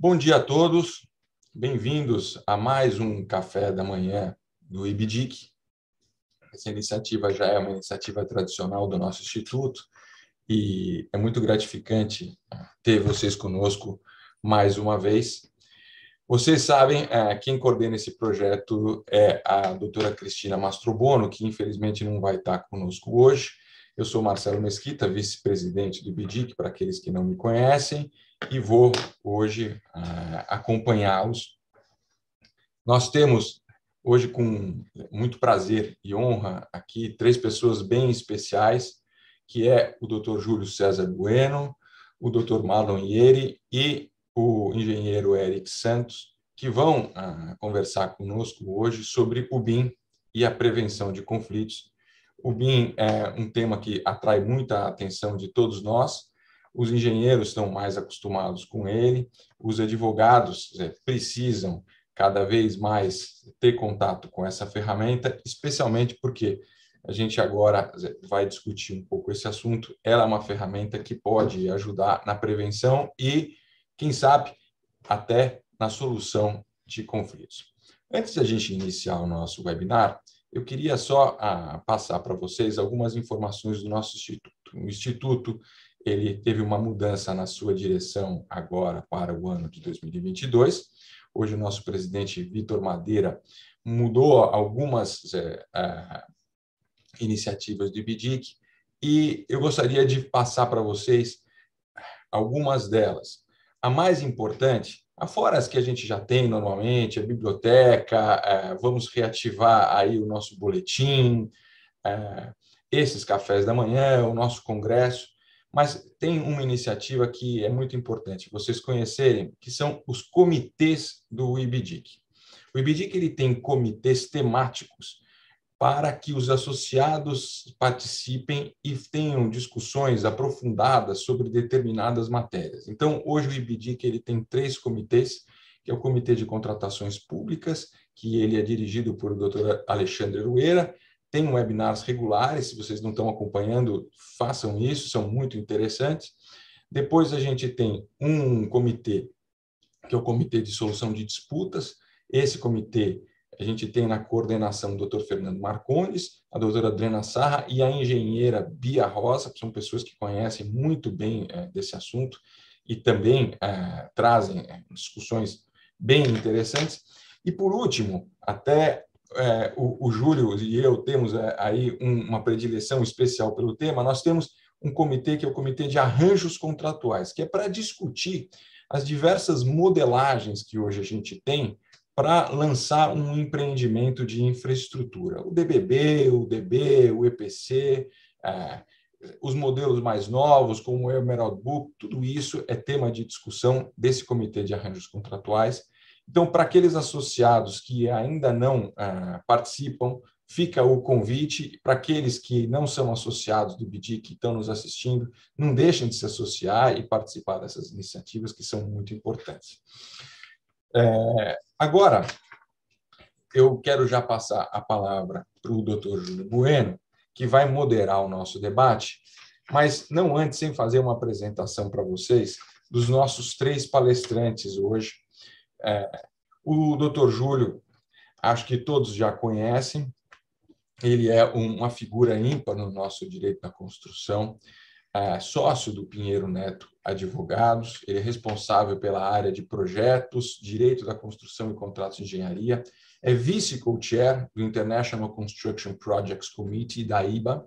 Bom dia a todos, bem-vindos a mais um Café da Manhã do IBDIC. Essa iniciativa já é uma iniciativa tradicional do nosso Instituto e é muito gratificante ter vocês conosco mais uma vez. Vocês sabem, quem coordena esse projeto é a doutora Cristina Mastrobono, que infelizmente não vai estar conosco hoje. Eu sou Marcelo Mesquita, vice-presidente do IBDIC, para aqueles que não me conhecem, e vou hoje acompanhá-los. Nós temos hoje, com muito prazer e honra, aqui três pessoas bem especiais, que é o Dr. Júlio César Bueno, o Dr. Marlon Ieri e o engenheiro Eric Santos, que vão conversar conosco hoje sobre o BIM e a prevenção de conflitos. O BIM é um tema que atrai muita atenção de todos nós. Os engenheiros estão mais acostumados com ele, os advogados precisam cada vez mais ter contato com essa ferramenta, especialmente porque a gente agora vai discutir um pouco esse assunto. Ela é uma ferramenta que pode ajudar na prevenção e, quem sabe, até na solução de conflitos. Antes de a gente iniciar o nosso webinar, eu queria só passar para vocês algumas informações do nosso instituto. O instituto ele teve uma mudança na sua direção agora para o ano de 2022. Hoje o nosso presidente Vitor Madeira mudou algumas iniciativas do IBDIC e eu gostaria de passar para vocês algumas delas. A mais importante, afora as que a gente já tem normalmente, a biblioteca, vamos reativar aí o nosso boletim, esses cafés da manhã, o nosso congresso, mas tem uma iniciativa que é muito importante vocês conhecerem, que são os comitês do IBDIC. O IBDIC ele tem comitês temáticos para que os associados participem e tenham discussões aprofundadas sobre determinadas matérias. Então, hoje o IBDIC ele tem 3 comitês, que é o Comitê de Contratações Públicas, que ele é dirigido por o Dr. Alexandre Rueira. Tem webinars regulares, se vocês não estão acompanhando, façam isso, são muito interessantes. Depois a gente tem um comitê, que é o Comitê de Solução de Disputas. Esse comitê a gente tem na coordenação o Dr. Fernando Marcondes, a doutora Adriana Sarra e a engenheira Bia Rosa, que são pessoas que conhecem muito bem desse assunto e também trazem discussões bem interessantes. E, por último, até o Júlio e eu temos aí uma predileção especial pelo tema, nós temos um comitê que é o Comitê de Arranjos Contratuais, que é para discutir as diversas modelagens que hoje a gente tem para lançar um empreendimento de infraestrutura. O DBB, o DB, o EPC, os modelos mais novos, como o Emerald Book, tudo isso é tema de discussão desse Comitê de Arranjos Contratuais. Então, para aqueles associados que ainda não participam, fica o convite. Para aqueles que não são associados do IBDIC, que estão nos assistindo, não deixem de se associar e participar dessas iniciativas que são muito importantes. Agora, eu quero já passar a palavra para o Dr. Júlio Bueno, que vai moderar o nosso debate, mas não antes sem fazer uma apresentação para vocês dos nossos 3 palestrantes hoje. O Dr. Júlio, acho que todos já conhecem, ele é uma figura ímpar no nosso direito da construção, sócio do Pinheiro Neto Advogados, ele é responsável pela área de projetos, direito da construção e contratos de engenharia, é vice-co-chair do International Construction Projects Committee, da IBA,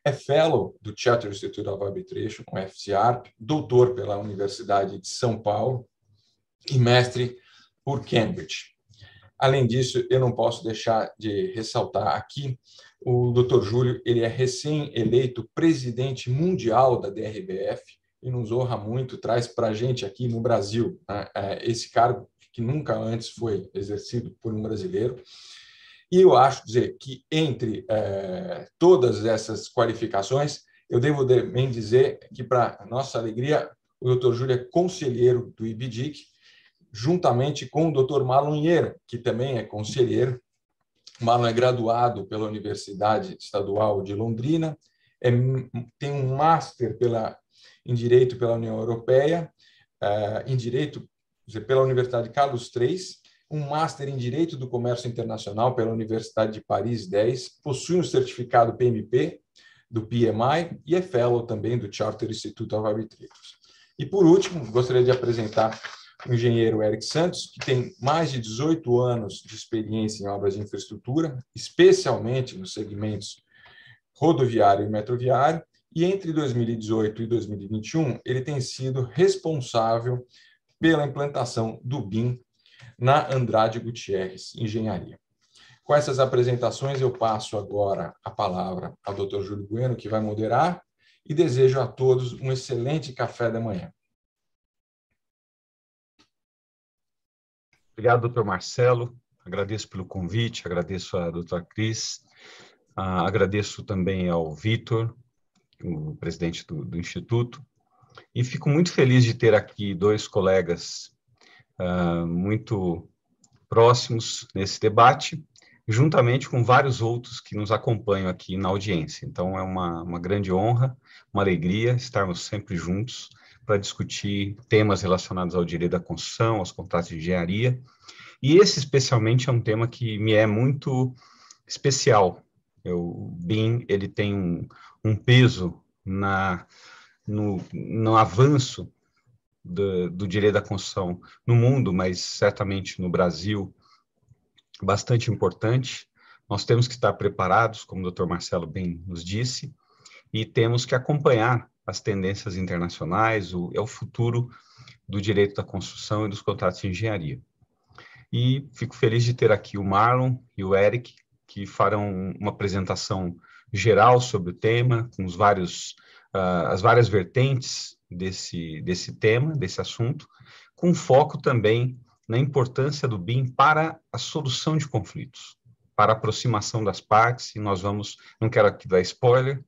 é fellow do Chartered Institute of Arbitration, o FCARP, doutor pela Universidade de São Paulo e mestre por Cambridge. Além disso, eu não posso deixar de ressaltar aqui o Dr. Júlio, ele é recém-eleito presidente mundial da DRBF e nos honra muito, traz para a gente aqui no Brasil esse cargo que nunca antes foi exercido por um brasileiro. E eu acho dizer que entre todas essas qualificações, eu devo também dizer que, para nossa alegria, o Dr. Júlio é conselheiro do IBDIC, juntamente com o Dr. Marlon Ieri, que também é conselheiro. Marlon é graduado pela Universidade Estadual de Londrina, tem um master em Direito pela União Europeia, em Direito pela Universidade Carlos III, um Master em Direito do Comércio Internacional pela Universidade de Paris 10, possui um certificado PMP do PMI e é Fellow também do Charter Institute of Arbitrators. E, por último, gostaria de apresentar o engenheiro Eric Santos, que tem mais de 18 anos de experiência em obras de infraestrutura, especialmente nos segmentos rodoviário e metroviário, e entre 2018 e 2021, ele tem sido responsável pela implantação do BIM na Andrade Gutierrez Engenharia. Com essas apresentações, eu passo agora a palavra ao Dr. Júlio Bueno, que vai moderar, e desejo a todos um excelente café da manhã. Obrigado, doutor Marcelo. Agradeço pelo convite, agradeço à doutora Cris, agradeço também ao Vitor, o presidente do Instituto, e fico muito feliz de ter aqui dois colegas muito próximos nesse debate, juntamente com vários outros que nos acompanham aqui na audiência. Então, é uma grande honra, uma alegria estarmos sempre juntos para discutir temas relacionados ao direito da construção, aos contratos de engenharia, e esse especialmente é um tema que me é muito especial. O BIM, ele tem um peso no avanço do direito da construção no mundo, mas certamente no Brasil, bastante importante. Nós temos que estar preparados, como o Dr. Marcelo bem nos disse, e temos que acompanhar as tendências internacionais, é o futuro do direito da construção e dos contratos de engenharia. E fico feliz de ter aqui o Marlon e o Eric, que farão uma apresentação geral sobre o tema, com as várias vertentes desse tema, desse assunto, com foco também na importância do BIM para a solução de conflitos, para a aproximação das partes, e nós vamos, não quero aqui dar spoiler,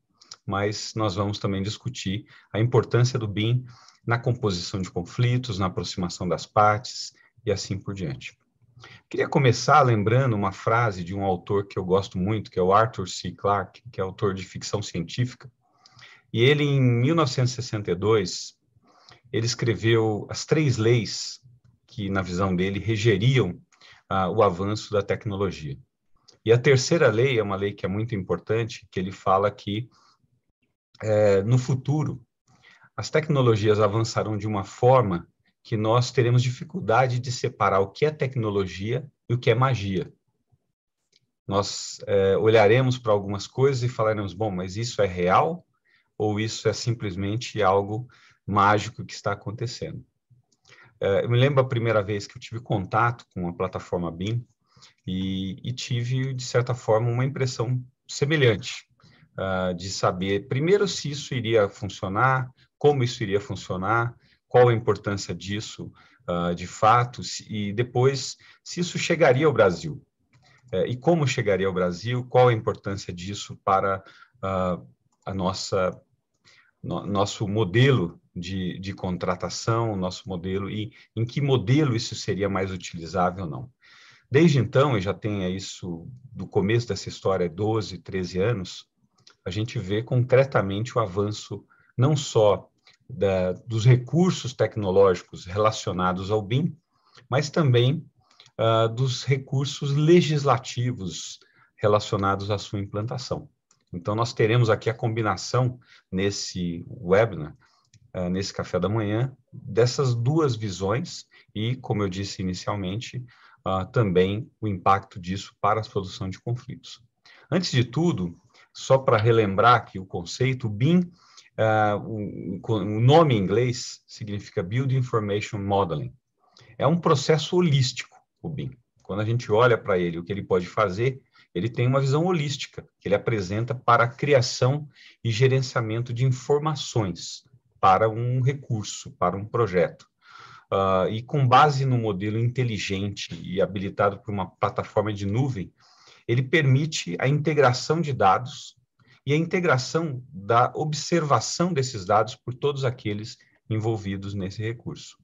mas nós vamos também discutir a importância do BIM na composição de conflitos, na aproximação das partes e assim por diante. Queria começar lembrando uma frase de um autor que eu gosto muito, que é o Arthur C. Clarke, que é autor de ficção científica, e ele, em 1962, ele escreveu as 3 leis que, na visão dele, regeriam o avanço da tecnologia. E a terceira lei é uma lei que é muito importante, que ele fala que, no futuro, as tecnologias avançarão de uma forma que nós teremos dificuldade de separar o que é tecnologia e o que é magia. Nós olharemos para algumas coisas e falaremos, bom, mas isso é real ou isso é simplesmente algo mágico que está acontecendo? Eu me lembro a primeira vez que eu tive contato com a plataforma BIM e tive, de certa forma, uma impressão semelhante, de saber, primeiro, se isso iria funcionar, como isso iria funcionar, qual a importância disso, de fato, e depois, se isso chegaria ao Brasil. E como chegaria ao Brasil, qual a importância disso para nosso modelo de contratação, nosso modelo, e em que modelo isso seria mais utilizável ou não. Desde então, e já tem isso do começo dessa história, 12, 13 anos, a gente vê concretamente o avanço não só dos recursos tecnológicos relacionados ao BIM, mas também dos recursos legislativos relacionados à sua implantação. Então, nós teremos aqui a combinação nesse webinar, nesse café da manhã, dessas duas visões e, como eu disse inicialmente, também o impacto disso para a solução de conflitos. Antes de tudo, só para relembrar aqui o conceito, o BIM, o nome em inglês significa Build Information Modeling. É um processo holístico, o BIM. Quando a gente olha para ele, o que ele pode fazer, ele tem uma visão holística, que ele apresenta para a criação e gerenciamento de informações para um recurso, para um projeto. E com base no modelo inteligente e habilitado por uma plataforma de nuvem, ele permite a integração de dados e a integração da observação desses dados por todos aqueles envolvidos nesse recurso.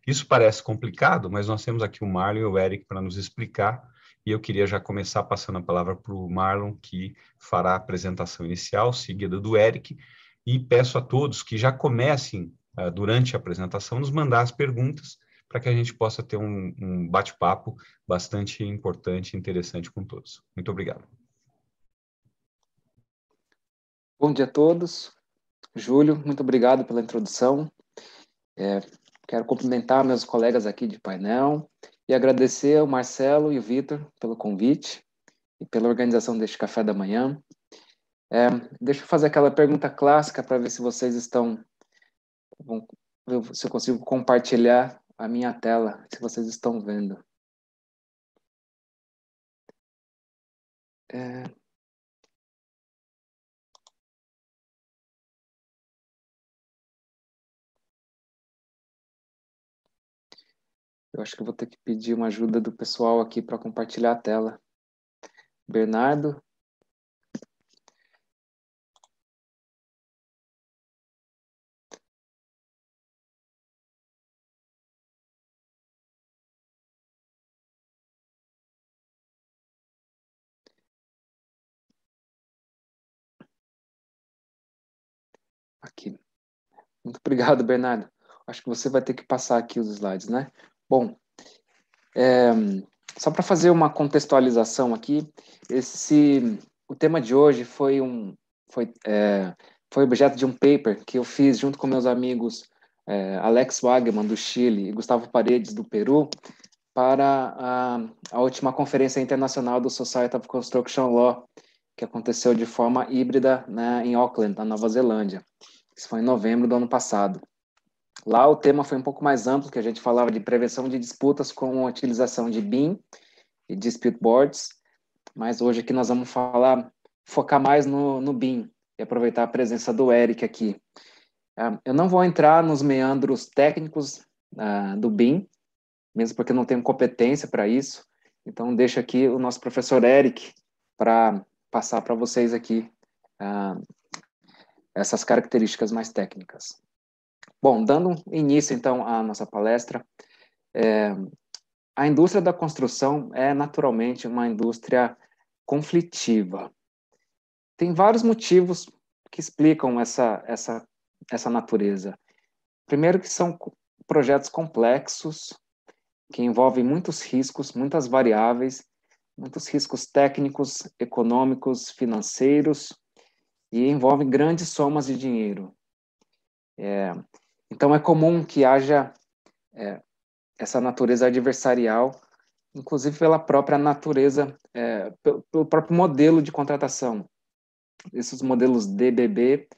Isso parece complicado, mas nós temos aqui o Marlon e o Eric para nos explicar, e eu queria já começar passando a palavra para o Marlon, que fará a apresentação inicial, seguida do Eric, e peço a todos que já comecem, durante a apresentação, nos mandar as perguntas, para que a gente possa ter um bate-papo bastante importante e interessante com todos. Muito obrigado. Bom dia a todos. Júlio, muito obrigado pela introdução. Quero cumprimentar meus colegas aqui de painel e agradecer ao Marcelo e o Vitor pelo convite e pela organização deste café da manhã. Deixa eu fazer aquela pergunta clássica para ver se vocês estão... se eu consigo compartilhar a minha tela, se vocês estão vendo. Eu acho que eu vou ter que pedir uma ajuda do pessoal aqui para compartilhar a tela. Bernardo? Aqui. Muito obrigado, Bernardo. Acho que você vai ter que passar aqui os slides, né? Bom, só para fazer uma contextualização aqui, o tema de hoje foi objeto de um paper que eu fiz junto com meus amigos Alex Wagman, do Chile, e Gustavo Paredes, do Peru, para a última Conferência Internacional do Society of Construction Law, que aconteceu de forma híbrida, né, em Auckland, na Nova Zelândia. Isso foi em novembro do ano passado. Lá o tema foi um pouco mais amplo, que a gente falava de prevenção de disputas com a utilização de BIM e Dispute Boards, mas hoje aqui nós vamos focar mais no BIM e aproveitar a presença do Eric aqui. Eu não vou entrar nos meandros técnicos do BIM, mesmo porque não tenho competência para isso, então deixo aqui o nosso professor Eric para passar para vocês aqui essas características mais técnicas. Bom, dando início, então, à nossa palestra, a indústria da construção é, naturalmente, uma indústria conflitiva. Tem vários motivos que explicam essa natureza. Primeiro que são projetos complexos, que envolvem muitos riscos, muitas variáveis, muitos riscos técnicos, econômicos, financeiros, e envolvem grandes somas de dinheiro. Então, é comum que haja essa natureza adversarial, inclusive pela própria natureza, pelo próprio modelo de contratação. Esses modelos DBB,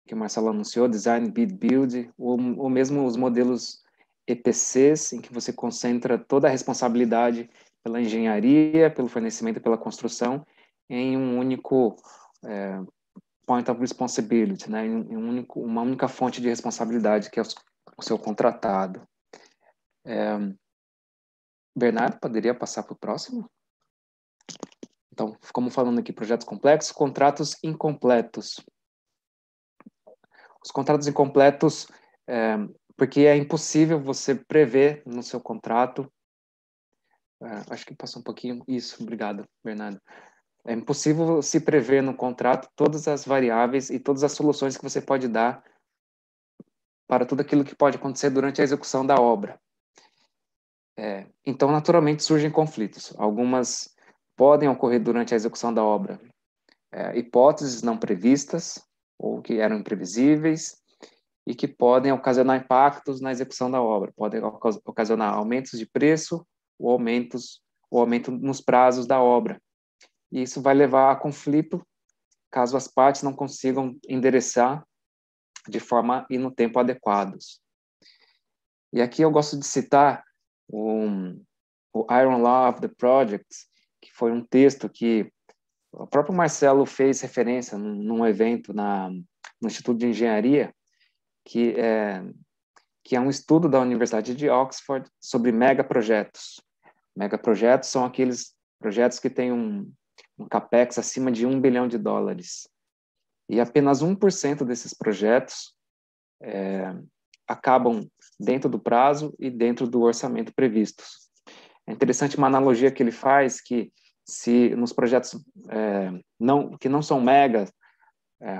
que o Marcelo anunciou, Design, Bid, Build, ou mesmo os modelos EPCs, em que você concentra toda a responsabilidade pela engenharia, pelo fornecimento e pela construção em um único point of responsibility, né? Uma única fonte de responsabilidade, que é o seu contratado. Bernardo, poderia passar para o próximo? Então, como falando aqui, projetos complexos, contratos incompletos. Os contratos incompletos, porque é impossível você prever no seu contrato, acho que passou um pouquinho, isso, obrigado, Bernardo. É impossível se prever no contrato todas as variáveis e todas as soluções que você pode dar para tudo aquilo que pode acontecer durante a execução da obra. Então, naturalmente, surgem conflitos. Algumas podem ocorrer durante a execução da obra. Hipóteses não previstas ou que eram imprevisíveis e que podem ocasionar impactos na execução da obra. Podem ocasionar aumentos de preço ou aumento nos prazos da obra. E isso vai levar a conflito caso as partes não consigam endereçar de forma e no tempo adequados. E aqui eu gosto de citar o Iron Law of the Project, que foi um texto que o próprio Marcelo fez referência num evento no Instituto de Engenharia, que é um estudo da Universidade de Oxford sobre megaprojetos. Megaprojetos são aqueles projetos que têm um capex acima de $1 bilhão. E apenas 1% desses projetos acabam dentro do prazo e dentro do orçamento previstos. É interessante uma analogia que ele faz, que se nos projetos que não são megas,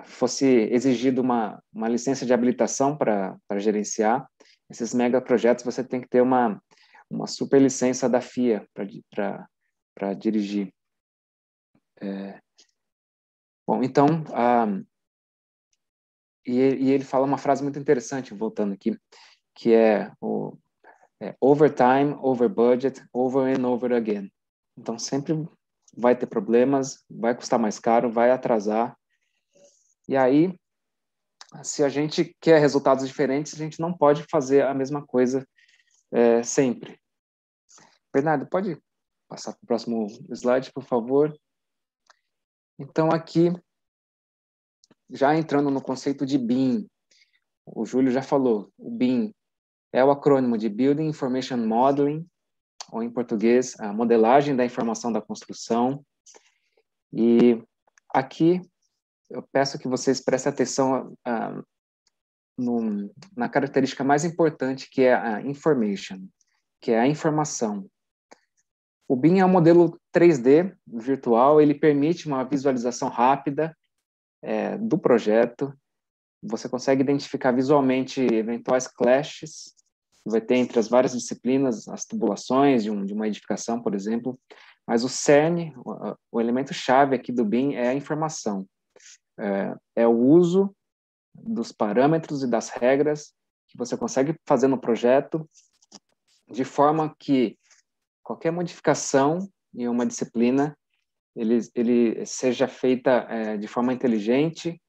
fosse exigida uma licença de habilitação para gerenciar, esses megaprojetos você tem que ter uma super licença da FIA para dirigir. Bom, então, e ele fala uma frase muito interessante, voltando aqui, que é over time, over budget, over and over again. Então, sempre vai ter problemas, vai custar mais caro, vai atrasar. E aí, se a gente quer resultados diferentes, a gente não pode fazer a mesma coisa sempre. Bernardo, pode passar para o próximo slide, por favor? Então, aqui, já entrando no conceito de BIM, o Júlio já falou, o BIM é o acrônimo de Building Information Modeling, ou em português, a modelagem da informação da construção. E aqui eu peço que vocês prestem atenção na característica mais importante, que é a information, que é a informação. O BIM é um modelo 3D virtual, ele permite uma visualização rápida do projeto. Você consegue identificar visualmente eventuais clashes que vai ter entre as várias disciplinas, as tubulações de uma edificação, por exemplo. Mas o cerne, o elemento-chave aqui do BIM é a informação. É o uso dos parâmetros e das regras que você consegue fazer no projeto, de forma que qualquer modificação em uma disciplina ele seja feita de forma inteligente,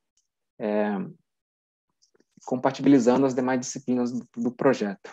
compatibilizando as demais disciplinas do projeto.